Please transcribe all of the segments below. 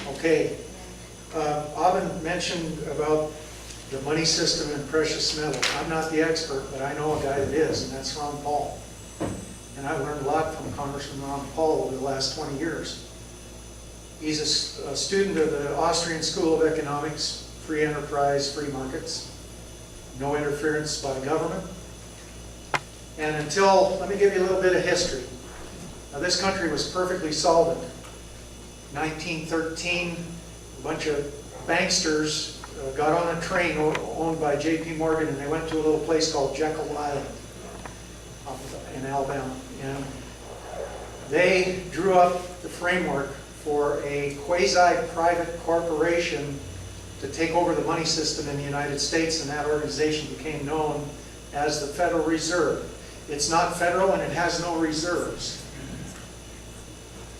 Okay, Aubin mentioned about the money system and precious metal. I'm not the expert, but I know a guy that is, and that's Ron Paul. And I've learned a lot from Congressman Ron Paul over the last 20 years. He's a student of the Austrian School of Economics, free enterprise, free markets, no interference by government. And until, let me give you a little bit of history. Now, this country was perfectly solvent. 1913, a bunch of banksters got on a train owned by J.P. Morgan, and they went to a little place called Jekyll Island in Alabama. And they drew up the framework for a quasi-private corporation to take over the money system in the United States, and that organization became known as the Federal Reserve. It's not federal and it has no reserves.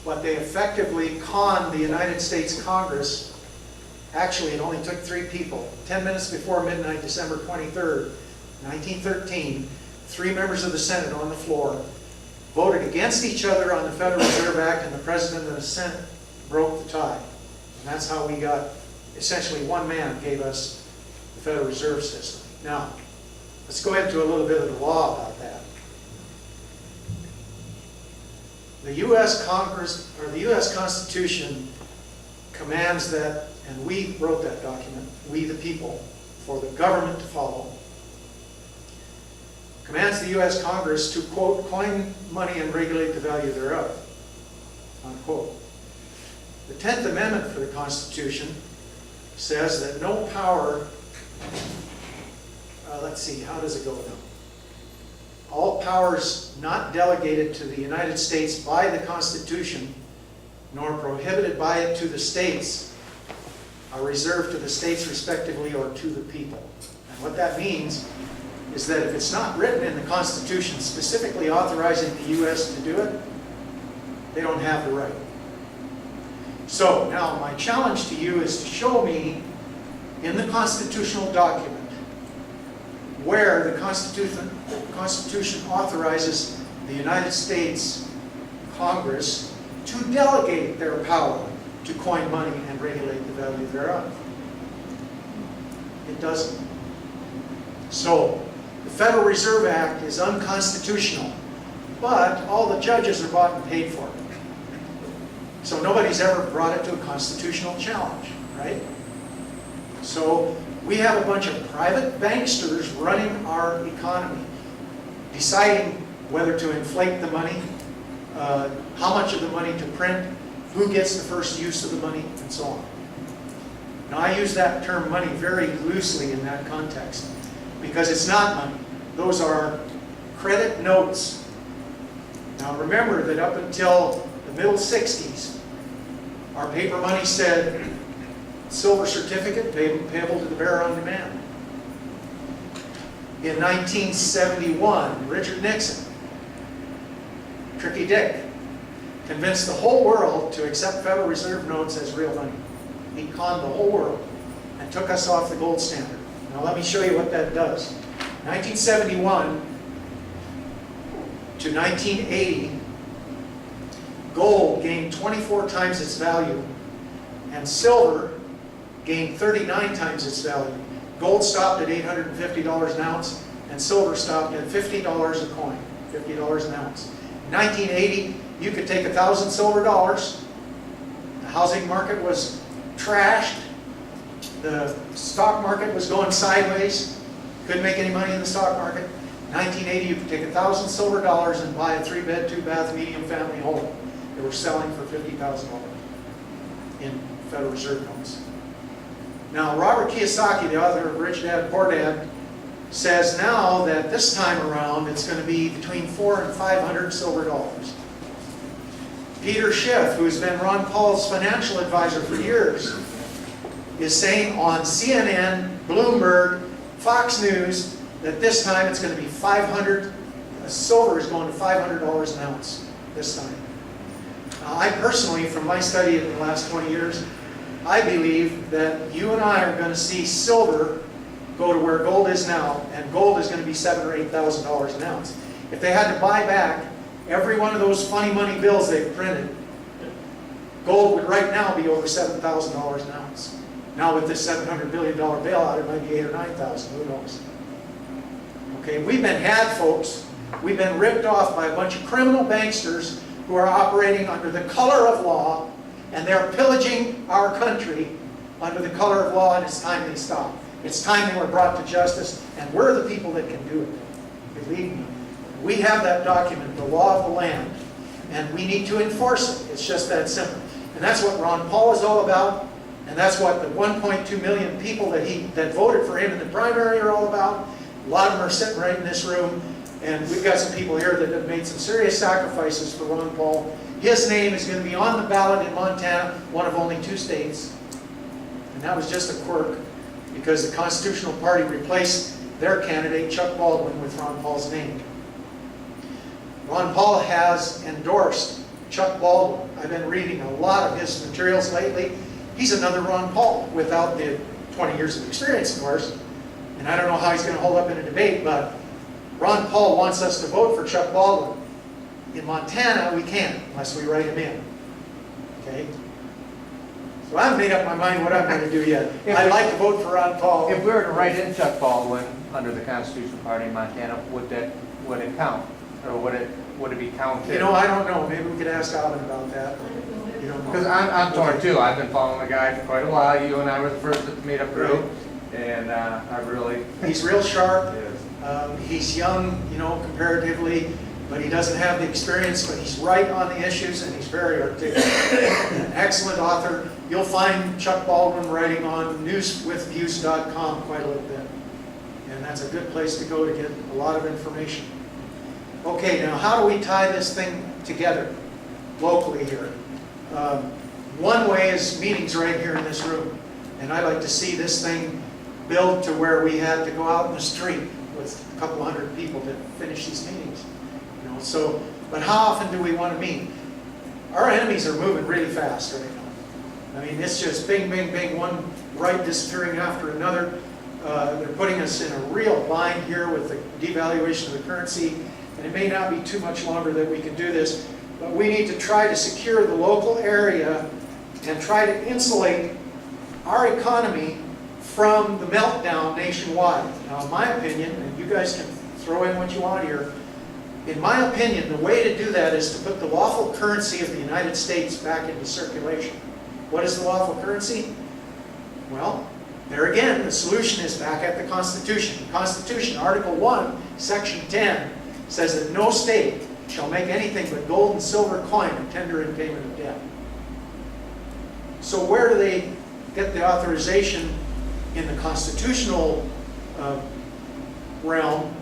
But they effectively conned the United States Congress. Actually, it only took 3 people. 10 minutes before midnight, December 23rd, 1913, 3 members of the Senate on the floor voted against each other on the Federal Reserve Act, and the President of the Senate broke the tie. And that's how we got, essentially one man gave us the Federal Reserve System. Now, let's go into a little bit of the law about that. The U.S. Congress, or the U.S. Constitution, commands that, and we wrote that document, we the people, for the government to follow, commands the U.S. Congress to, quote, coin money and regulate the value thereof, unquote. The 10th Amendment for the Constitution says that no power, let's see, how does it go now? All powers not delegated to the United States by the Constitution, nor prohibited by it to the states, are reserved to the states respectively or to the people. And what that means is that if it's not written in the Constitution specifically authorizing the U.S. to do it, they don't have the right. So now my challenge to you is to show me in the constitutional document where the Constitution authorizes the United States Congress to delegate their power to coin money and regulate the value thereof. It doesn't. So, the Federal Reserve Act is unconstitutional, but all the judges are bought and paid for. So nobody's ever brought it to a constitutional challenge, right? So we have a bunch of private banksters running our economy, deciding whether to inflate the money, how much of the money to print, who gets the first use of the money, and so on. Now, I use that term money very loosely in that context because it's not money. Those are credit notes. Now, remember that up until the middle 60s, our paper money said silver certificate payable to the bearer on demand. In 1971, Richard Nixon, Tricky Dick, convinced the whole world to accept Federal Reserve notes as real money. He conned the whole world and took us off the gold standard. Now let me show you what that does. 1971 to 1980, gold gained 24 times its value, and silver gained 39 times its value. Gold stopped at $850 an ounce, and silver stopped at $50 a coin, $50 an ounce. In 1980, you could take 1,000 silver dollars. The housing market was trashed. The stock market was going sideways. Couldn't make any money in the stock market. In 1980, you could take 1,000 silver dollars and buy a 3-bed, 2-bath, medium family home. They were selling for $50,000 in Federal Reserve notes. Now, Robert Kiyosaki, the author of Rich Dad, Poor Dad, says now that this time around it's going to be between 400 and 500 silver dollars. Peter Schiff, who's been Ron Paul's financial advisor for years, is saying on CNN, Bloomberg, Fox News, that this time it's going to be 500, silver is going to $500 an ounce this time. I personally, from my study in the last 20 years, I believe that you and I are going to see silver go to where gold is now, and gold is going to be $7,000 or $8,000 an ounce. If they had to buy back every one of those funny money bills they've printed, gold would right now be over $7,000 an ounce. Now with this $700 billion bailout, it might be 8,000 or 9,000, who knows? Okay, we've been had, folks. We've been ripped off by a bunch of criminal banksters who are operating under the color of law, and they're pillaging our country under the color of law, and it's time they stop. It's time they were brought to justice, and we're the people that can do it. Believe me. We have that document, the law of the land, and we need to enforce it. It's just that simple. And that's what Ron Paul is all about, and that's what the 1.2 million people that voted for him in the primary are all about. A lot of them are sitting right in this room, and we've got some people here that have made some serious sacrifices for Ron Paul. His name is going to be on the ballot in Montana, one of only 2 states. And that was just a quirk, because the Constitutional Party replaced their candidate, Chuck Baldwin, with Ron Paul's name. Ron Paul has endorsed Chuck Baldwin. I've been reading a lot of his materials lately. He's another Ron Paul, without the 20 years of experience, of course. And I don't know how he's going to hold up in a debate, but Ron Paul wants us to vote for Chuck Baldwin. In Montana, we can't, unless we write him in. Okay? So I haven't made up my mind what I'm going to do yet. I'd like to vote for Ron Paul. If we were to write in Chuck Baldwin under the Constitutional Party in Montana, would it count? Or would it be counted? You know, I don't know. Maybe we could ask Alvin about that. You don't know. Because I'm torn too. I've been following the guy for quite a while. You and I were the first that made a group, and I really. He's real sharp. Yes. He's young, you know, comparatively, but he doesn't have the experience. But he's right on the issues, and he's very articulate. An excellent author. You'll find Chuck Baldwin writing on newswithviews.com quite a little bit, and that's a good place to go to get a lot of information. Okay, now how do we tie this thing together locally here? One way is meetings right here in this room. And I'd like to see this thing build to where we had to go out in the street with a couple hundred people to finish these meetings. You know, so, but how often do we want to meet? Our enemies are moving really fast right now. I mean, it's just bing, bing, bing, one right disappearing after another. They're putting us in a real bind here with the devaluation of the currency. And it may not be too much longer that we can do this, but we need to try to secure the local area and try to insulate our economy from the meltdown nationwide. Now, in my opinion, and you guys can throw in what you want here, in my opinion, the way to do that is to put the lawful currency of the United States back into circulation. What is the lawful currency? Well, there again, the solution is back at the Constitution. The Constitution, Article 1, Section 10, says that no state shall make anything but gold and silver coin and tender in payment of debt. So where do they get the authorization in the constitutional realm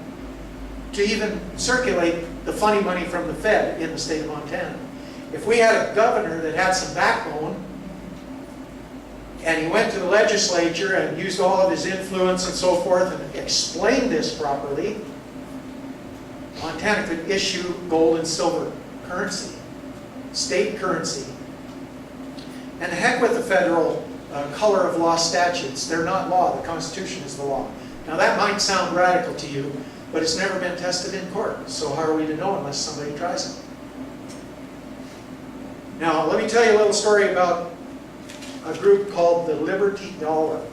to even circulate the funny money from the Fed in the state of Montana? If we had a governor that had some backbone, and he went to the legislature and used all of his influence and so forth and explained this properly, Montana could issue gold and silver currency, state currency. And the heck with the federal color of law statutes. They're not law. The Constitution is the law. Now that might sound radical to you, but it's never been tested in court. So how are we to know unless somebody tries it? Now let me tell you a little story about a group called the Liberty Dollar.